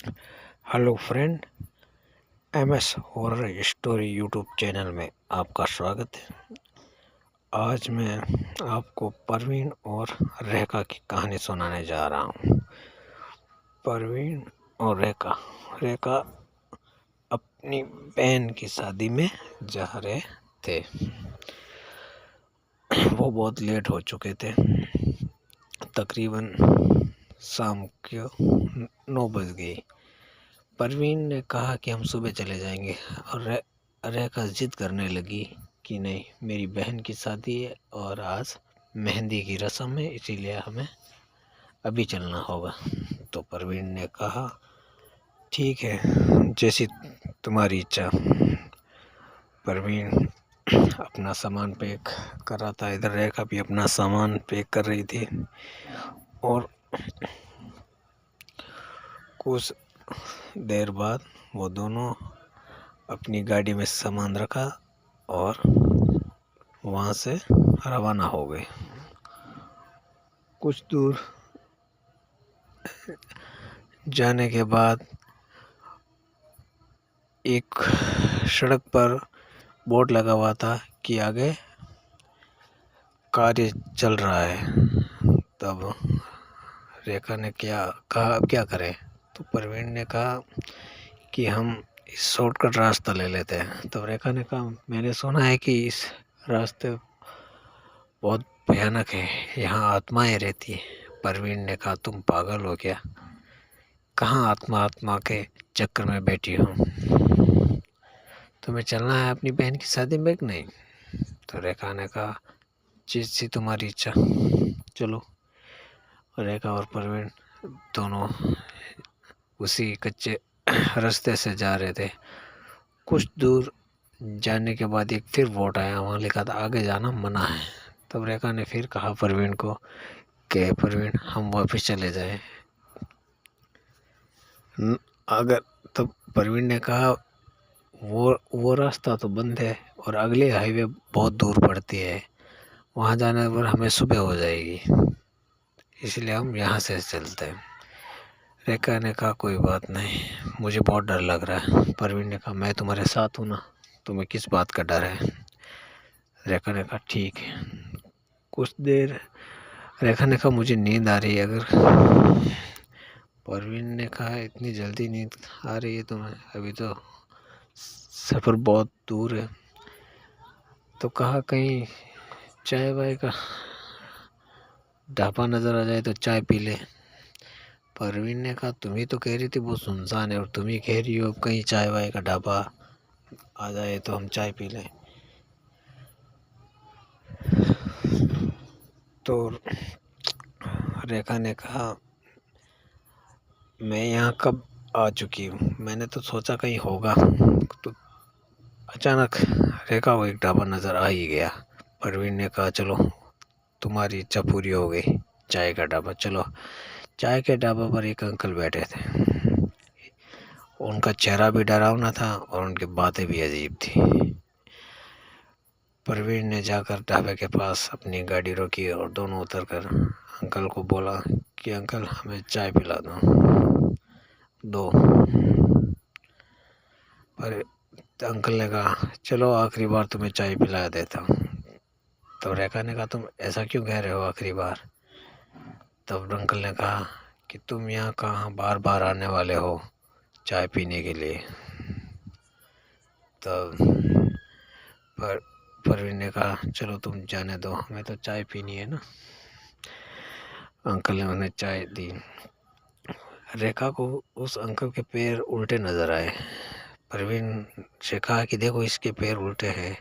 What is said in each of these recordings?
Hello friend, MS horror story YouTube channel में आपका स्वागत है। आज मैं आपको परवीन और रेखा की कहानी सुनाने जा रहा हूँ। परवीन और रेखा रेखा अपनी बहन की शादी में जा रहे थे। वो बहुत लेट हो चुके थे, तकरीबन शाम के 9 बज गई। परवीन ने कहा कि हम सुबह चले जाएंगे और रेखा जिद करने लगी कि नहीं, मेरी बहन की शादी है और आज मेहंदी की रस्म है, इसीलिए हमें अभी चलना होगा। तो परवीन ने कहा ठीक है, जैसी तुम्हारी इच्छा। परवीन अपना सामान पैक कर रहा था, इधर रेखा भी अपना सामान पैक कर रही थी और कुछ देर बाद वो दोनों अपनी गाड़ी में सामान रखा और वहाँ से रवाना हो गए। कुछ दूर जाने के बाद एक सड़क पर बोर्ड लगा हुआ था कि आगे कार्य चल रहा है। तब रेखा ने क्या कहा, अब क्या करें? तो परवीन ने कहा कि हम इस शॉर्टकट रास्ता ले लेते हैं। तो रेखा ने कहा, मैंने सुना है कि इस रास्ते बहुत भयानक है, यहाँ आत्माएं रहती है। परवीन ने कहा, तुम पागल हो क्या? कहाँ आत्मा के चक्कर में बैठी हूँ? तुम्हें चलना है अपनी बहन की शादी में कि नहीं? तो रेखा ने कहा, जैसी तुम्हारी इच्छा, चलो। रेखा और परवीन दोनों उसी कच्चे रास्ते से जा रहे थे। कुछ दूर जाने के बाद एक फिर वोट आया, वहाँ लिखा था आगे जाना मना है। तब रेखा ने फिर कहा परवीन को कि परवीन, हम वापस चले जाएं। अगर तब परवीन ने कहा, वो रास्ता तो बंद है और अगले हाईवे बहुत दूर पड़ती है, वहाँ जाने पर हमें सुबह हो जाएगी, इसलिए हम यहाँ से चलते हैं। रेखा ने कहा, कोई बात नहीं, मुझे बहुत डर लग रहा है। परवीन ने कहा, मैं तुम्हारे साथ हूँ ना, तुम्हें किस बात का डर है? रेखा ने कहा, ठीक है। कुछ देर रेखा ने कहा, मुझे नींद आ रही है। अगर परवीन ने कहा, इतनी जल्दी नींद आ रही है तुम्हें? अभी तो सफ़र बहुत दूर है। तो कहा, कहीं चाय वाय का ढाबा नज़र आ जाए तो चाय पी ले। परवीन ने कहा, तुम ही तो कह रही थी वो सुनसान है और तुम ही कह रही हो अब कहीं चाय वाय का ढाबा आ जाए तो हम चाय पी लें। तो रेखा ने कहा, मैं यहाँ कब आ चुकी हूँ, मैंने तो सोचा कहीं होगा। तो अचानक रेखा को एक ढाबा नज़र आ ही गया। परवीन ने कहा, चलो, तुम्हारी इच्छा पूरी हो गई, चाय का ढाबा चलो। चाय के ढाबा पर एक अंकल बैठे थे। उनका चेहरा भी डरावना था और उनकी बातें भी अजीब थी। परवीन ने जाकर ढाबे के पास अपनी गाड़ी रोकी और दोनों उतरकर अंकल को बोला कि अंकल, हमें चाय पिला दो। पर अंकल ने कहा, चलो आखिरी बार तुम्हें चाय पिला देता हूँ। तो रेखा ने कहा, तुम ऐसा क्यों कह रहे हो आखिरी बार? तब अंकल ने कहा कि तुम यहाँ कहाँ बार बार आने वाले हो चाय पीने के लिए? तब परवीन ने कहा, चलो तुम जाने दो, हमें तो चाय पीनी है ना। अंकल ने उन्हें चाय दी। रेखा को उस अंकल के पैर उल्टे नजर आए। परवीन से कहा कि देखो, इसके पैर उल्टे हैं।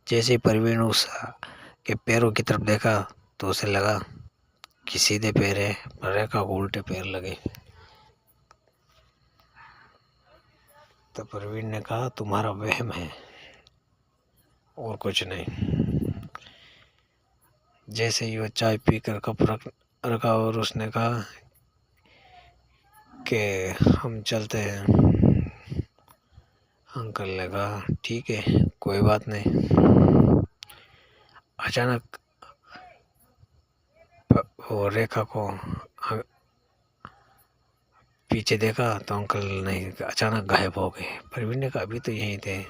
जैसे ही परवीन उस के पैरों की तरफ देखा तो उसे लगा कि सीधे पैर है, पर रेखा को उल्टे पैर लगे। तो परवीन ने कहा, तुम्हारा वहम है और कुछ नहीं। जैसे ही वो चाय पीकर कप रखा और उसने कहा कि हम चलते हैं। अंकल ने कहा, ठीक है, कोई बात नहीं। अचानक वो रेखा को पीछे देखा तो अंकल नहीं, अचानक गायब हो गए। प्रवीण ने कहा अभी तो यहीं थे,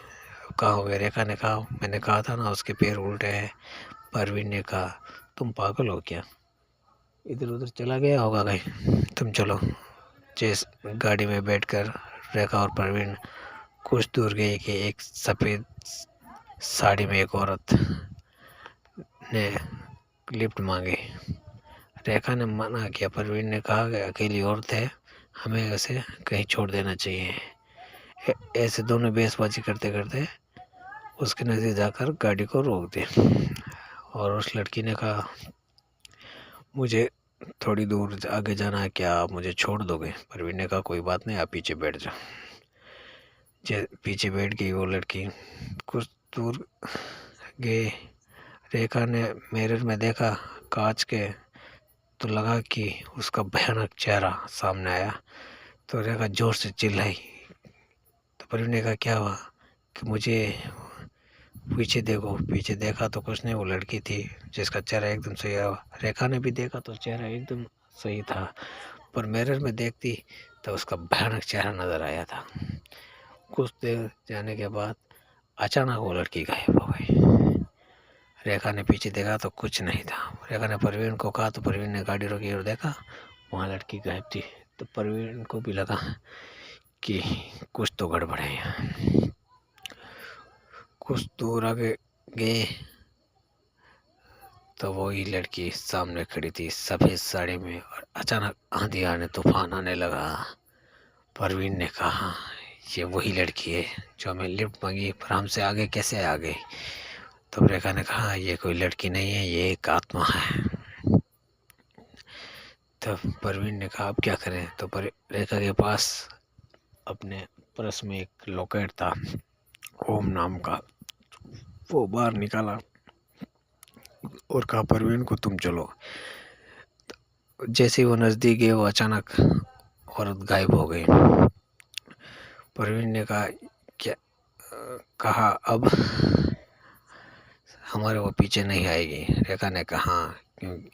कहाँ हो गए? रेखा ने कहा मैंने कहा था ना उसके पैर उल्टे हैं। प्रवीण ने कहा तुम पागल हो क्या, इधर उधर चला गया होगा कहीं, तुम चलो। जिस गाड़ी में बैठकर रेखा और प्रवीण कुछ दूर गए कि एक सफ़ेद साड़ी में एक औरत ने लिफ्ट मांगी। रेखा ने मना किया। प्रवीण ने कहा कि अकेली औरत है, हमें उसे कहीं छोड़ देना चाहिए। ऐसे दोनों बहसबाजी करते करते उसके नज़दीक जाकर गाड़ी को रोक दिया और उस लड़की ने कहा मुझे थोड़ी दूर आगे जाना है, क्या आप मुझे छोड़ दोगे? प्रवीण ने कहा कोई बात नहीं, आप पीछे बैठ जाओ। पीछे बैठ गई वो लड़की। कुछ दूर गए, रेखा ने मिरर में देखा कांच के, तो लगा कि उसका भयानक चेहरा सामने आया। तो रेखा जोर से चिल्लाई। तो प्रवीण ने कहा क्या हुआ? कि मुझे पीछे देखो। पीछे देखा तो कुछ नहीं, वो लड़की थी जिसका चेहरा एकदम सही आया। रेखा ने भी देखा तो चेहरा एकदम सही था, पर मिरर में देखती तो उसका भयानक चेहरा नज़र आया था। कुछ देर जाने के बाद अचानक वो लड़की गायब हो गई। रेखा ने पीछे देखा तो कुछ नहीं था। रेखा ने प्रवीण को कहा तो प्रवीण ने गाड़ी रोकी और देखा वहाँ लड़की गायब थी। तो प्रवीण को भी लगा कि कुछ तो गड़बड़ है यहाँ। कुछ दूर आगे गए तो वही लड़की सामने खड़ी थी सफ़ेद साड़ी में, और अचानक आंधी आने तूफान आने लगा। प्रवीण ने कहा ये वही लड़की है जो हमें लिफ्ट मांगी, पर हमसे आगे कैसे आ गई? तब रेखा ने कहा ये कोई लड़की नहीं है, ये एक आत्मा है। तब प्रवीण ने कहा अब क्या करें? तो रेखा के पास अपने पर्स में एक लॉकेट था ओम नाम का, वो बाहर निकाला और कहा प्रवीण को तुम चलो। जैसे ही वो नज़दीक गए वो अचानक औरत गायब हो गई। प्रवीण ने कहा क्या? कहा अब हमारे वो पीछे नहीं आएगी। रेखा ने कहा हाँ, क्योंकि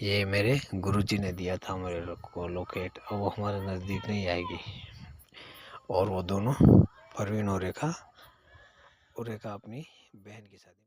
ये मेरे गुरुजी ने दिया था मेरे को लॉकेट, अब वो हमारे नज़दीक नहीं आएगी। और वो दोनों प्रवीण और रेखा अपनी बहन की शादी